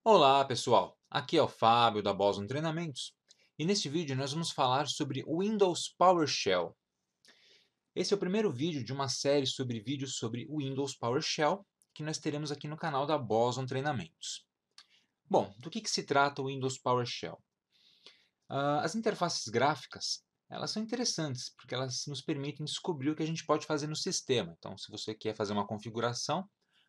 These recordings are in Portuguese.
Olá pessoal, aqui é o Fábio da Boson Treinamentos e neste vídeo nós vamos falar sobre o Windows PowerShell. Esse é o primeiro vídeo de uma série sobre vídeos sobre o Windows PowerShell que nós teremos aqui no canal da Boson Treinamentos. Bom, do que se trata o Windows PowerShell? As interfaces gráficas elas são interessantes porque elas nos permitem descobrir o que a gente pode fazer no sistema. Então, se você quer fazer uma configuração,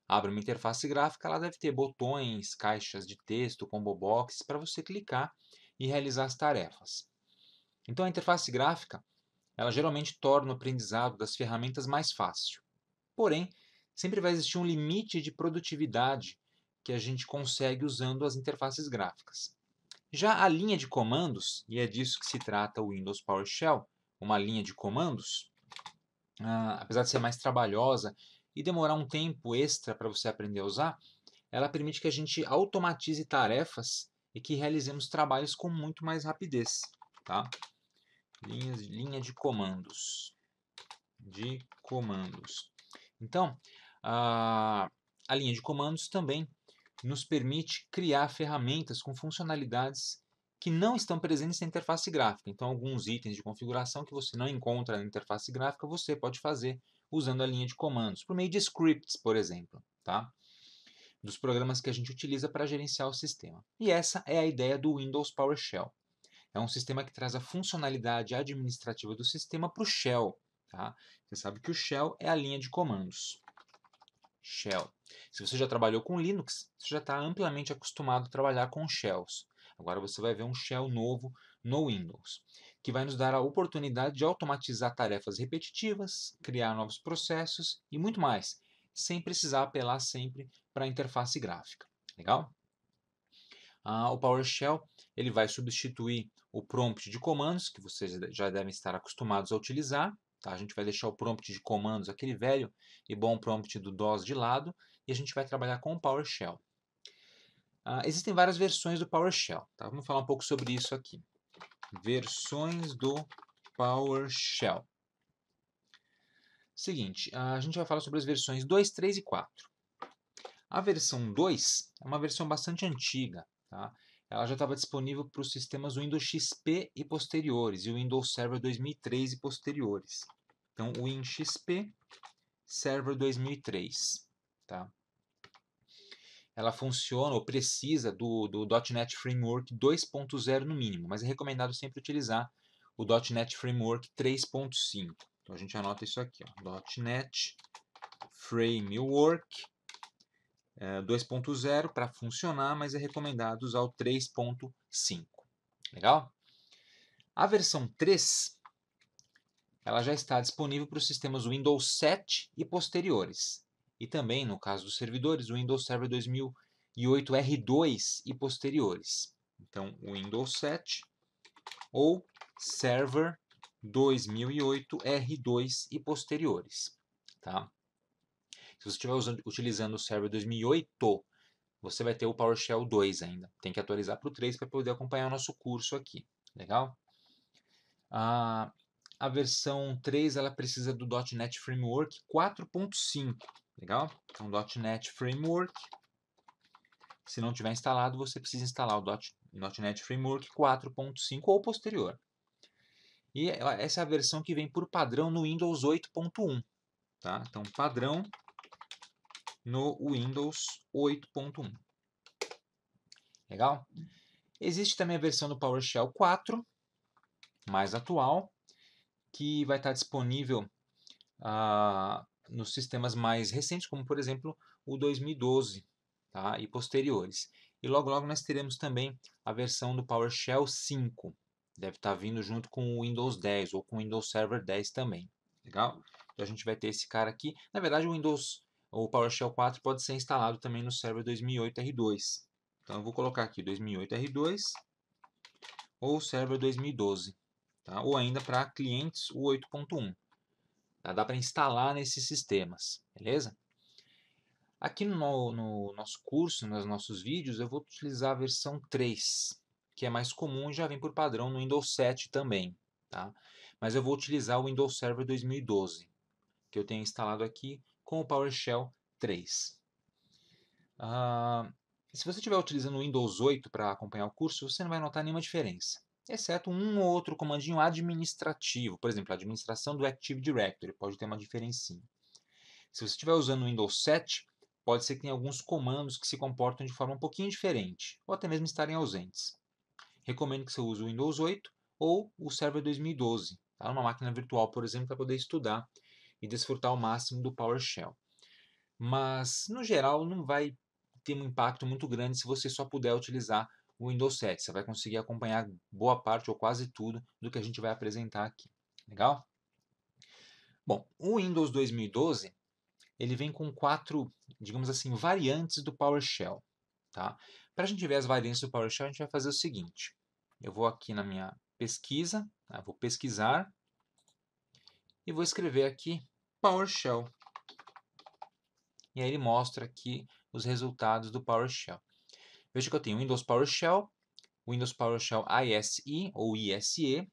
abre uma interface gráfica, ela deve ter botões, caixas de texto, combo boxes para você clicar e realizar as tarefas. Então a interface gráfica, ela geralmente torna o aprendizado das ferramentas mais fácil. Porém, sempre vai existir um limite de produtividade que a gente consegue usando as interfaces gráficas. Já a linha de comandos, e é disso que se trata o Windows PowerShell, uma linha de comandos, apesar de ser mais trabalhosa e demorar um tempo extra para você aprender a usar, ela permite que a gente automatize tarefas e que realizemos trabalhos com muito mais rapidez. Tá? Linha de comandos. Então, a linha de comandos também nos permite criar ferramentas com funcionalidades que não estão presentes na interface gráfica. Então, alguns itens de configuração que você não encontra na interface gráfica, você pode fazer usando a linha de comandos, por meio de scripts, por exemplo. Tá? Dos programas que a gente utiliza para gerenciar o sistema. E essa é a ideia do Windows PowerShell. É um sistema que traz a funcionalidade administrativa do sistema para o Shell. Tá? Você sabe que o Shell é a linha de comandos. Shell. Se você já trabalhou com Linux, você já está amplamente acostumado a trabalhar com shells. Agora você vai ver um shell novo no Windows, que vai nos dar a oportunidade de automatizar tarefas repetitivas, criar novos processos e muito mais, sem precisar apelar sempre para a interface gráfica. Legal? O PowerShell ele vai substituir o prompt de comandos, que vocês já devem estar acostumados a utilizar. Tá? A gente vai deixar o prompt de comandos, aquele velho e bom prompt do DOS de lado, e a gente vai trabalhar com o PowerShell. Existem várias versões do PowerShell. Tá? Vamos falar um pouco sobre isso aqui. Versões do PowerShell. Seguinte, a gente vai falar sobre as versões 2, 3 e 4. A versão 2 é uma versão bastante antiga. Tá? Ela já estava disponível para os sistemas Windows XP e posteriores, e o Windows Server 2003 e posteriores. Então, o Win XP Server 2003. Tá? Ela funciona ou precisa do .NET Framework 2.0 no mínimo, mas é recomendado sempre utilizar o .NET Framework 3.5. Então, a gente anota isso aqui, ó, .NET Framework 2.0 para funcionar, mas é recomendado usar o 3.5. Legal? A versão 3 ela já está disponível para os sistemas Windows 7 e posteriores. E também, no caso dos servidores, o Windows Server 2008 R2 e posteriores. Então, o Windows 7 ou Server 2008 R2 e posteriores. Tá? Se você estiver utilizando o Server 2008, você vai ter o PowerShell 2 ainda. Tem que atualizar para o 3 para poder acompanhar o nosso curso aqui. Legal? A versão 3 ela precisa do .NET Framework 4.5. Legal? Então, .NET Framework. Se não tiver instalado, você precisa instalar o .NET Framework 4.5 ou posterior. E essa é a versão que vem por padrão no Windows 8.1. Tá? Então, padrão no Windows 8.1. Legal? Existe também a versão do PowerShell 4, mais atual, que vai estar disponível nos sistemas mais recentes, como por exemplo o 2012, tá? E posteriores. E logo logo nós teremos também a versão do PowerShell 5. Deve estar vindo junto com o Windows 10 ou com o Windows Server 10 também. Legal? Então a gente vai ter esse cara aqui. Na verdade, o PowerShell 4 pode ser instalado também no Server 2008 R2. Então eu vou colocar aqui 2008 R2 ou Server 2012. Tá? Ou ainda para clientes o 8.1. Tá? Dá para instalar nesses sistemas, beleza? Aqui no nosso curso, nos nossos vídeos, eu vou utilizar a versão 3, que é mais comum e já vem por padrão no Windows 7 também. Tá? Mas eu vou utilizar o Windows Server 2012, que eu tenho instalado aqui com o PowerShell 3. Se você estiver utilizando o Windows 8 para acompanhar o curso, você não vai notar nenhuma diferença, exceto um ou outro comandinho administrativo, por exemplo, a administração do Active Directory, pode ter uma diferencinha. Se você estiver usando o Windows 7, pode ser que tenha alguns comandos que se comportam de forma um pouquinho diferente, ou até mesmo estarem ausentes. Recomendo que você use o Windows 8 ou o Server 2012, tá? Numa máquina virtual, por exemplo, para poder estudar e desfrutar ao máximo do PowerShell. Mas, no geral, não vai ter um impacto muito grande se você só puder utilizar o Windows 7. Você vai conseguir acompanhar boa parte ou quase tudo do que a gente vai apresentar aqui. Legal? Bom, o Windows 2012 ele vem com 4, digamos assim, variantes do PowerShell. Tá? Para a gente ver as variantes do PowerShell, a gente vai fazer o seguinte. Eu vou aqui na minha pesquisa, tá? Vou pesquisar e vou escrever aqui PowerShell. E aí ele mostra aqui os resultados do PowerShell. Veja que eu tenho Windows PowerShell ISE ou ISE,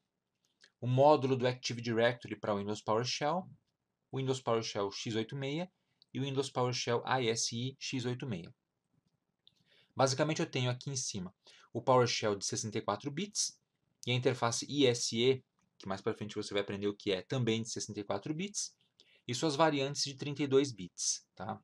o módulo do Active Directory para o Windows PowerShell, o Windows PowerShell x86 e o Windows PowerShell ISE x86. Basicamente eu tenho aqui em cima o PowerShell de 64 bits e a interface ISE, que mais para frente você vai aprender o que é, também de 64 bits, e suas variantes de 32 bits. Tá?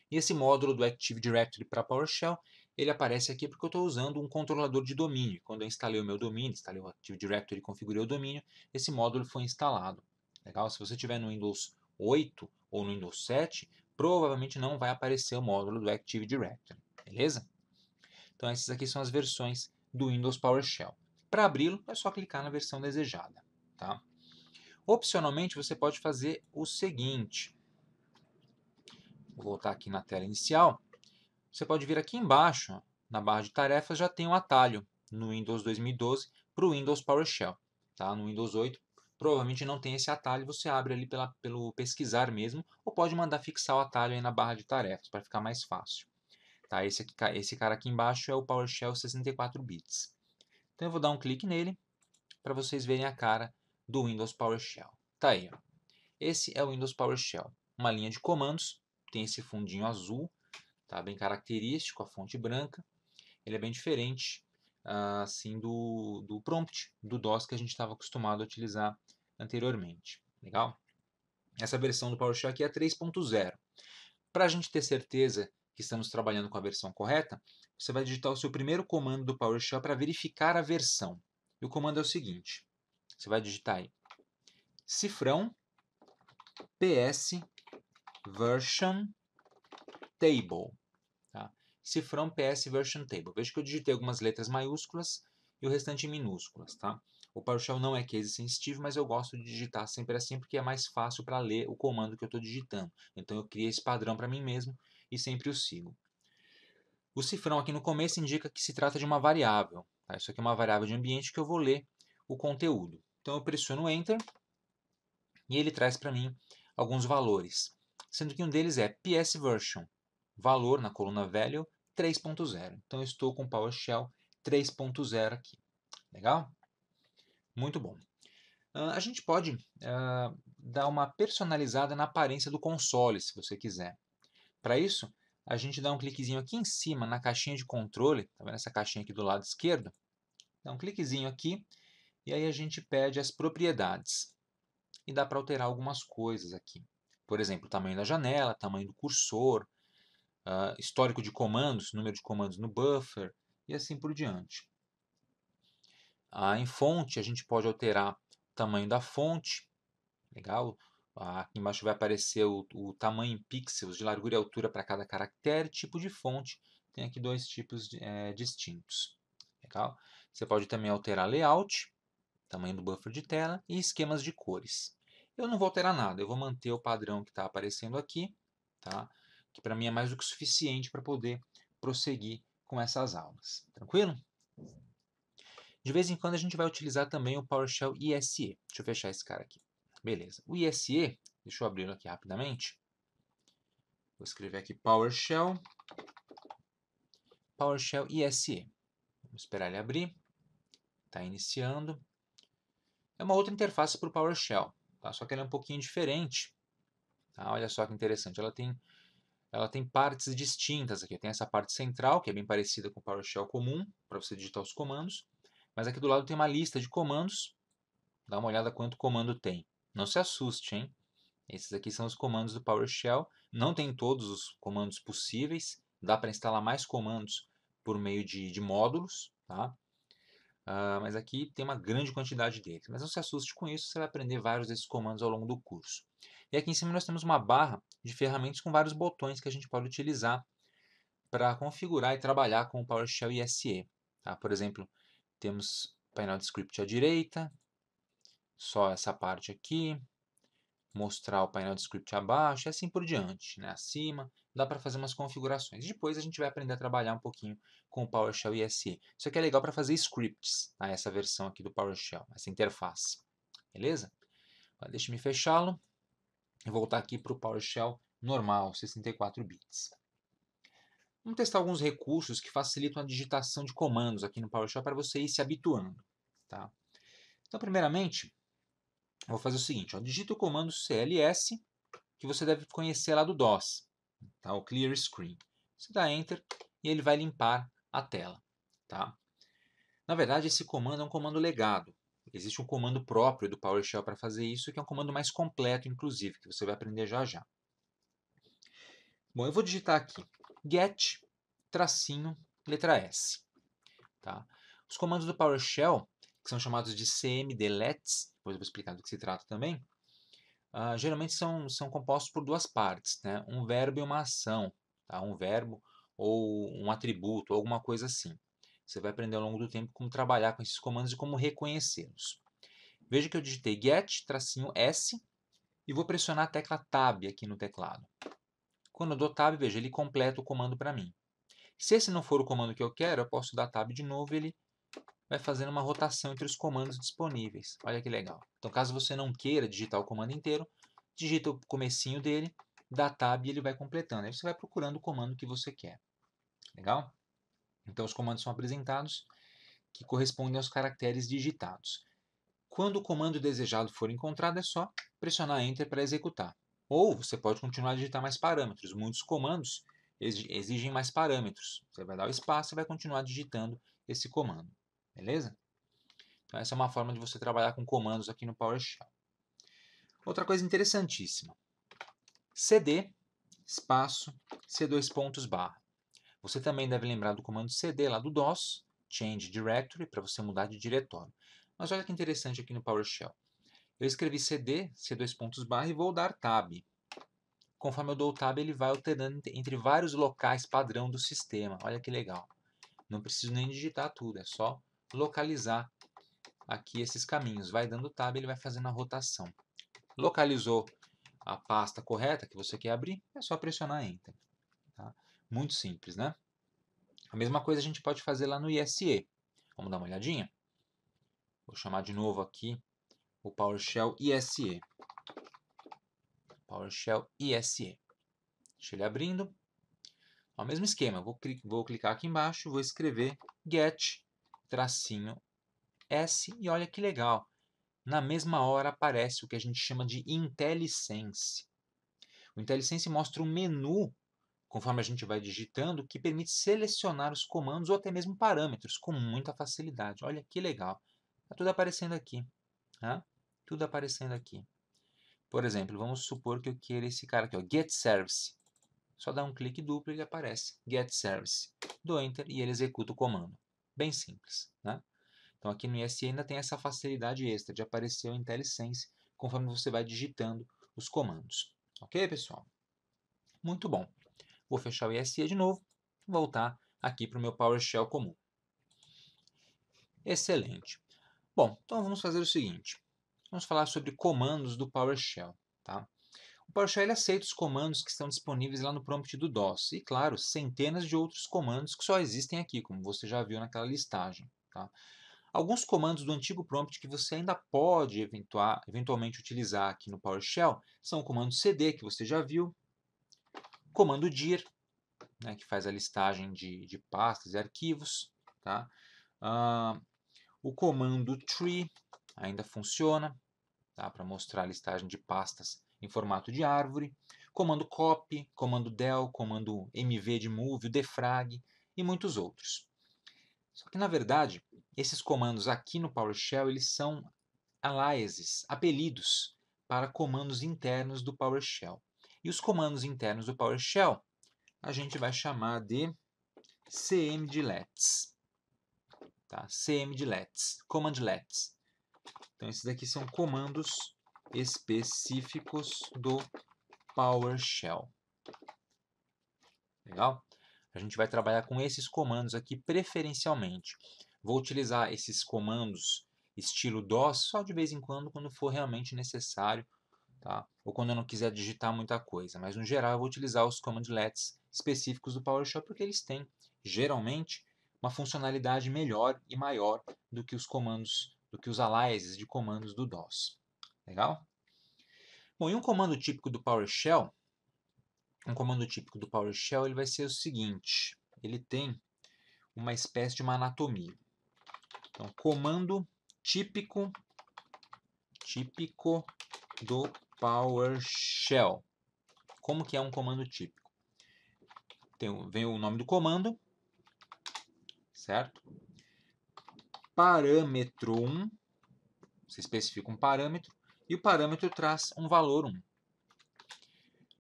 E esse módulo do Active Directory para PowerShell, ele aparece aqui porque eu estou usando um controlador de domínio. Quando eu instalei o meu domínio, instalei o Active Directory e configurei o domínio, esse módulo foi instalado. Legal? Se você tiver no Windows 8 ou no Windows 7, provavelmente não vai aparecer o módulo do Active Directory. Beleza? Então essas aqui são as versões do Windows PowerShell. Para abri-lo, é só clicar na versão desejada. Tá? Opcionalmente, você pode fazer o seguinte. Vou voltar aqui na tela inicial. Você pode vir aqui embaixo, na barra de tarefas, já tem um atalho no Windows 2012 para o Windows PowerShell. Tá? No Windows 8, provavelmente não tem esse atalho, você abre ali pelo pesquisar mesmo, ou pode mandar fixar o atalho aí na barra de tarefas, para ficar mais fácil. Tá? Esse cara aqui embaixo é o PowerShell 64 bits. Então eu vou dar um clique nele para vocês verem a cara do Windows PowerShell. Tá aí, ó. Esse é o Windows PowerShell. Uma linha de comandos, tem esse fundinho azul, tá? Bem característico, a fonte branca. Ele é bem diferente assim do prompt, do DOS que a gente estava acostumado a utilizar anteriormente. Legal? Essa versão do PowerShell aqui é 3.0. Para a gente ter certeza que estamos trabalhando com a versão correta, você vai digitar o seu primeiro comando do PowerShell para verificar a versão. E o comando é o seguinte, você vai digitar aí, cifrão ps version table. Tá? Cifrão ps version table. Veja que eu digitei algumas letras maiúsculas e o restante em minúsculas. Tá? O PowerShell não é case sensitive, mas eu gosto de digitar sempre assim porque é mais fácil para ler o comando que eu estou digitando. Então eu criei esse padrão para mim mesmo e sempre o sigo. O cifrão aqui no começo indica que se trata de uma variável. Tá? Isso aqui é uma variável de ambiente que eu vou ler o conteúdo. Então eu pressiono Enter e ele traz para mim alguns valores, sendo que um deles é PS Version, valor na coluna Value 3.0. Então eu estou com PowerShell 3.0 aqui. Legal? Muito bom. A gente pode dar uma personalizada na aparência do console, se você quiser. Para isso, a gente dá um cliquezinho aqui em cima na caixinha de controle, tá vendo essa caixinha aqui do lado esquerdo? Dá um cliquezinho aqui e aí a gente pede as propriedades. E dá para alterar algumas coisas aqui. Por exemplo, tamanho da janela, tamanho do cursor, histórico de comandos, número de comandos no buffer e assim por diante. Em fonte, a gente pode alterar o tamanho da fonte. Legal? Aqui embaixo vai aparecer o tamanho em pixels de largura e altura para cada caractere, tipo de fonte. Tem aqui dois tipos distintos. Legal? Você pode também alterar layout, tamanho do buffer de tela e esquemas de cores. Eu não vou alterar nada, eu vou manter o padrão que está aparecendo aqui, tá? Que para mim é mais do que suficiente para poder prosseguir com essas aulas. Tranquilo? De vez em quando a gente vai utilizar também o PowerShell ISE. Deixa eu fechar esse cara aqui. Beleza. O ISE, deixa eu abri-lo aqui rapidamente. Vou escrever aqui PowerShell ISE. Vamos esperar ele abrir. Está iniciando. É uma outra interface para o PowerShell, tá? Só que ela é um pouquinho diferente. Tá? Olha só que interessante. Ela tem ela tem partes distintas aqui. Tem essa parte central, que é bem parecida com o PowerShell comum, para você digitar os comandos. Mas aqui do lado tem uma lista de comandos. Dá uma olhada quanto comando tem. Não se assuste, hein? Esses aqui são os comandos do PowerShell. Não tem todos os comandos possíveis. Dá para instalar mais comandos por meio de módulos, tá? Mas aqui tem uma grande quantidade deles. Mas não se assuste com isso, você vai aprender vários desses comandos ao longo do curso. E aqui em cima nós temos uma barra de ferramentas com vários botões que a gente pode utilizar para configurar e trabalhar com o PowerShell ISE. Tá? Por exemplo, temos painel de script à direita, só essa parte aqui, mostrar o painel de script abaixo e assim por diante, né? Acima, dá para fazer umas configurações. Depois a gente vai aprender a trabalhar um pouquinho com o PowerShell ISE. Isso aqui é legal para fazer scripts, tá? Essa versão aqui do PowerShell, essa interface. Beleza? Deixa eu fechá-lo e voltar aqui para o PowerShell normal, 64 bits. Vamos testar alguns recursos que facilitam a digitação de comandos aqui no PowerShell para você ir se habituando. Tá? Então, primeiramente, eu vou fazer o seguinte, ó, digita o comando cls, que você deve conhecer lá do DOS, tá? O Clear Screen. Você dá Enter e ele vai limpar a tela. Tá? Na verdade, esse comando é um comando legado. Existe um comando próprio do PowerShell para fazer isso, que é um comando mais completo, inclusive, que você vai aprender já já. Bom, eu vou digitar aqui get, tracinho, letra S. Tá? Os comandos do PowerShell, que são chamados de cmdlets, depois eu vou explicar do que se trata também, geralmente são compostos por duas partes, né? Um verbo e uma ação, tá? Um verbo ou um atributo, ou alguma coisa assim. Você vai aprender ao longo do tempo como trabalhar com esses comandos e como reconhecê-los. Veja que eu digitei get, tracinho S, e vou pressionar a tecla Tab aqui no teclado. Quando eu dou Tab, veja, ele completa o comando para mim. Se esse não for o comando que eu quero, eu posso dar Tab de novo e ele vai fazendo uma rotação entre os comandos disponíveis. Olha que legal. Então, caso você não queira digitar o comando inteiro, digita o comecinho dele, dá Tab e ele vai completando. Aí você vai procurando o comando que você quer. Legal? Então, os comandos são apresentados que correspondem aos caracteres digitados. Quando o comando desejado for encontrado, é só pressionar Enter para executar. Ou você pode continuar a digitar mais parâmetros. Muitos comandos exigem mais parâmetros. Você vai dar o espaço e vai continuar digitando esse comando. Beleza? Então essa é uma forma de você trabalhar com comandos aqui no PowerShell. Outra coisa interessantíssima. cd, espaço, c2 barra. Você também deve lembrar do comando cd lá do DOS, Change Directory, para você mudar de diretório. Mas olha que interessante aqui no PowerShell. Eu escrevi cd, c2 barra e vou dar tab. Conforme eu dou o tab, ele vai alternando entre vários locais padrão do sistema. Olha que legal. Não preciso nem digitar tudo, é só localizar aqui esses caminhos. Vai dando tab, ele vai fazendo a rotação. Localizou a pasta correta que você quer abrir, é só pressionar Enter. Tá? Muito simples, né? A mesma coisa a gente pode fazer lá no ISE. Vamos dar uma olhadinha? Vou chamar de novo aqui o PowerShell ISE. PowerShell ISE. Deixa ele abrindo. Ao mesmo esquema, vou clicar aqui embaixo, vou escrever get, tracinho S e olha que legal. Na mesma hora aparece o que a gente chama de IntelliSense. O IntelliSense mostra um menu, conforme a gente vai digitando, que permite selecionar os comandos ou até mesmo parâmetros com muita facilidade. Olha que legal. Está tudo aparecendo aqui. Tá? Tudo aparecendo aqui. Por exemplo, vamos supor que eu queira esse cara aqui, ó, Get Service. Só dá um clique duplo e ele aparece. Get Service. Dou Enter e ele executa o comando. Bem simples. Né? Então aqui no ISE ainda tem essa facilidade extra de aparecer o IntelliSense conforme você vai digitando os comandos. Ok, pessoal? Muito bom. Vou fechar o ISE de novo e voltar aqui para o meu PowerShell comum. Excelente. Bom, então vamos fazer o seguinte. Vamos falar sobre comandos do PowerShell. Tá? O PowerShell aceita os comandos que estão disponíveis lá no prompt do DOS. E, claro, centenas de outros comandos que só existem aqui, como você já viu naquela listagem. Tá? Alguns comandos do antigo prompt que você ainda pode eventualmente utilizar aqui no PowerShell são o comando cd, que você já viu, o comando dir, né, que faz a listagem de pastas e arquivos, tá? O comando tree ainda funciona, tá, para mostrar a listagem de pastas em formato de árvore. comando copy, comando del, comando mv de move, o defrag e muitos outros. Só que, na verdade, esses comandos aqui no PowerShell eles são aliases, apelidos para comandos internos do PowerShell. E os comandos internos do PowerShell a gente vai chamar de cmdlets. Tá? cmdlets, commandlets. Então, esses aqui são comandos específicos do PowerShell. Legal? A gente vai trabalhar com esses comandos aqui preferencialmente. Vou utilizar esses comandos estilo DOS só de vez em quando for realmente necessário, tá? Ou quando eu não quiser digitar muita coisa. Mas, no geral, eu vou utilizar os commandlets específicos do PowerShell porque eles têm, geralmente, uma funcionalidade melhor e maior do que os comandos, do que os aliases de comandos do DOS. Legal? Bom, e um comando típico do PowerShell, ele vai ser o seguinte, ele tem uma espécie de uma anatomia. Então, comando típico do PowerShell. Como que é um comando típico? Vem o nome do comando, certo? Parâmetro 1, você especifica um parâmetro, e o parâmetro traz um valor 1.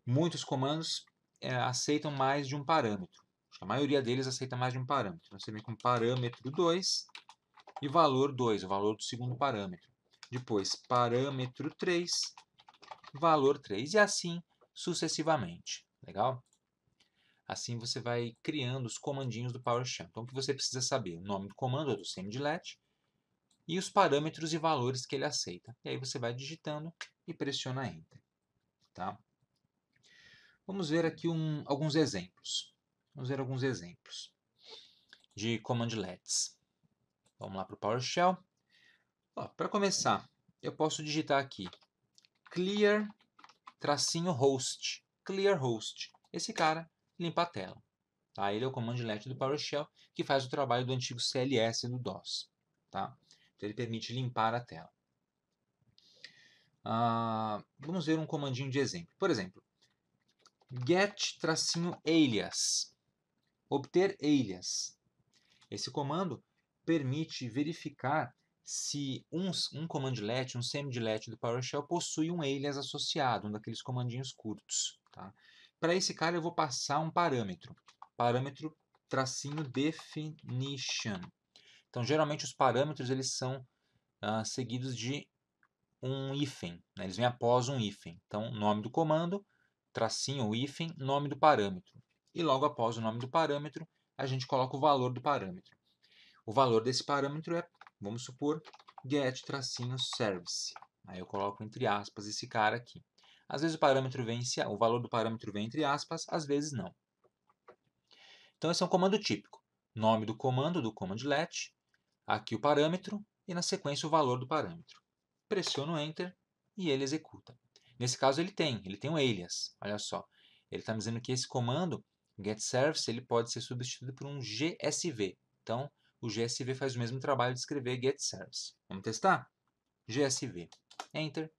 Muitos comandos aceitam mais de um parâmetro. A maioria deles aceita mais de um parâmetro. Então, você vem com parâmetro 2 e valor 2, o valor do segundo parâmetro. Depois, parâmetro 3, valor 3. E assim sucessivamente. Legal? Assim você vai criando os comandinhos do PowerShell. Então, o que você precisa saber? O nome do comando, do cmdlet, e os parâmetros e valores que ele aceita. E aí você vai digitando e pressiona Enter. Tá? Vamos ver aqui alguns exemplos. Vamos ver alguns exemplos de commandlets. Vamos lá para o PowerShell. Para começar, eu posso digitar aqui clear-host. Clear host. Esse cara limpa a tela. Tá? Ele é o commandlet do PowerShell que faz o trabalho do antigo CLS do DOS. Tá? Então ele permite limpar a tela. Vamos ver um comandinho de exemplo. Por exemplo, get-alias. Obter alias. Esse comando permite verificar se um commandlet, um cmdlet do PowerShell possui um alias associado, um daqueles comandinhos curtos. Tá? Para esse cara eu vou passar um parâmetro. Parâmetro -definition. Então, geralmente os parâmetros eles são seguidos de um hífen. Né? Eles vêm após um hífen. Então, nome do comando, tracinho ou hífen, nome do parâmetro. E logo após o nome do parâmetro, a gente coloca o valor do parâmetro. O valor desse parâmetro é, vamos supor, get-service. Aí eu coloco entre aspas esse cara aqui. Às vezes o valor do parâmetro vem entre aspas, às vezes não. Então esse é um comando típico. Nome do comando, do commandlet, aqui o parâmetro e na sequência o valor do parâmetro. Pressiono Enter e ele executa. Nesse caso ele tem um alias, olha só. Ele está me dizendo que esse comando, getService, ele pode ser substituído por um GSV. Então, o GSV faz o mesmo trabalho de escrever getService. Vamos testar? GSV. Enter.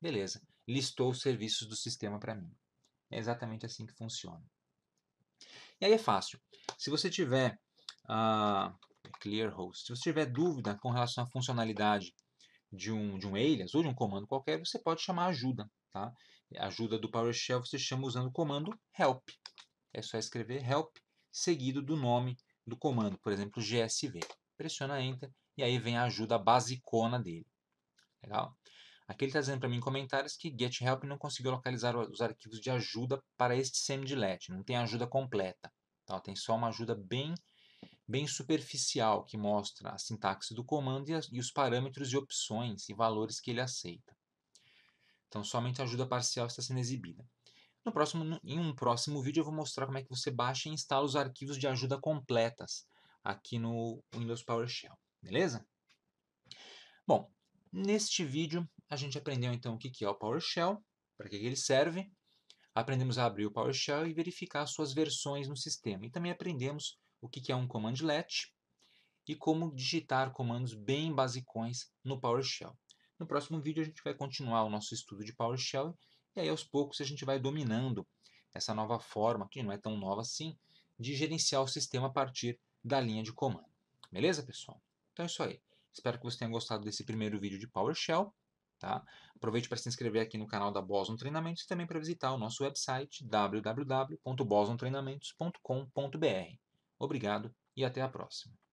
Beleza. Listou os serviços do sistema para mim. É exatamente assim que funciona. E aí é fácil. Se você tiver clear-host, se você tiver dúvida com relação à funcionalidade de um alias ou de um comando qualquer, você pode chamar ajuda. Tá? A ajuda do PowerShell você chama usando o comando help. É só escrever help seguido do nome do comando, por exemplo, GSV. Pressiona Enter e aí vem a ajuda basicona dele. Legal? Aqui ele está dizendo para mim em comentários que GetHelp não conseguiu localizar os arquivos de ajuda para este cmdlet. Não tem ajuda completa. Tá? Tem só uma ajuda bem superficial que mostra a sintaxe do comando e os parâmetros e opções e valores que ele aceita. Então, somente a ajuda parcial está sendo exibida. Em um próximo vídeo eu vou mostrar como é que você baixa e instala os arquivos de ajuda completas aqui no Windows PowerShell. Beleza? Bom, neste vídeo a gente aprendeu então o que é o PowerShell, para que ele serve. Aprendemos a abrir o PowerShell e verificar suas versões no sistema. E também aprendemos o que é um commandlet e como digitar comandos bem basicões no PowerShell. No próximo vídeo a gente vai continuar o nosso estudo de PowerShell e aí aos poucos a gente vai dominando essa nova forma, que não é tão nova assim, de gerenciar o sistema a partir da linha de comando. Beleza, pessoal? Então é isso aí. Espero que você tenha gostado desse primeiro vídeo de PowerShell. Tá? Aproveite para se inscrever aqui no canal da Boston Treinamentos e também para visitar o nosso website www.bostontreinamentos.com.br. Obrigado e até a próxima.